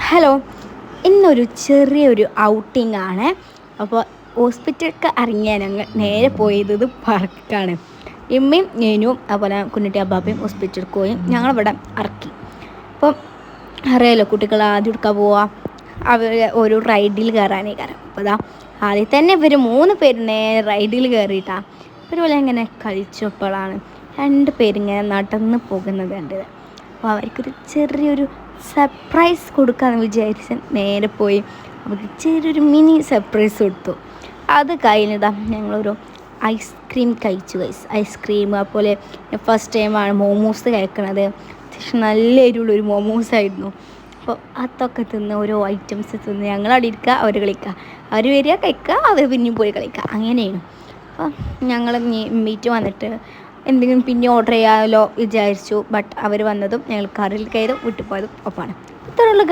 Hello, ഇന്നൊരു ചെറിയൊരു outing ആണ്. അപ്പോൾ ഹോസ്പിറ്റലൊക്കെ ഇറങ്ങിയ ഞങ്ങൾ നേരെ പോയത് പാർക്കാണ്. ഇമ്മയും ഞാനും അതുപോലെ കുഞ്ഞിട്ടി അബ്ബാപ്പയും ഹോസ്പിറ്റലിൽ പോയി ഞങ്ങളിവിടെ ഇറക്കി. അപ്പം അറിയാലോ, കുട്ടികൾ ആദ്യം എടുക്കാൻ പോവുക അവർ ഒരു റൈഡിൽ കയറാനേ കയറാം. അപ്പോൾ അതാ ആദ്യം തന്നെ ഇവർ 3 പേര് നേരെ റൈഡിൽ കയറിയിട്ടാണ് ഇവരുപോലെ ഇങ്ങനെ കളിച്ചപ്പോഴാണ് 2 പേരിങ്ങനെ നടന്ന് പോകുന്നത് കണ്ടത്. അപ്പോൾ അവർക്കൊരു ചെറിയൊരു സർപ്രൈസ് കൊടുക്കാമെന്ന് വിചാരിച്ച് നേരെ പോയി അവർക്ക് ചെറിയൊരു മിനി സർപ്രൈസ് കൊടുത്തു. അത് കഴിഞ്ഞതാ ഞങ്ങളൊരു ഐസ്ക്രീം കഴിച്ചു. ഐസ്ക്രീം അതുപോലെ ഫസ്റ്റ് ടൈമാണ് മോമോസ് കഴിക്കണത്. അത്യാവശ്യം നല്ല എരിവുള്ളൊരു മോമോസായിരുന്നു. അപ്പോൾ അതൊക്കെ തിന്ന് ഓരോ ഐറ്റംസ് തിന്ന് ഞങ്ങളവിടെ ഇരിക്കുക, അവർ കളിക്കുക, അവർ വരിക കഴിക്കുക, അവർ പിന്നെയും പോയി കളിക്കുക, അങ്ങനെയാണ്. അപ്പോൾ ഞങ്ങൾ മീറ്റ് വന്നിട്ട് എന്തെങ്കിലും പിന്നെ ഓർഡർ ചെയ്യാമല്ലോ വിചാരിച്ചു. ബട്ട് അവർ വന്നതും ഞങ്ങൾ കാറിൽ കയറും വീട്ടിൽ പോയതും ഒപ്പമാണ്. ഇത്രയുള്ള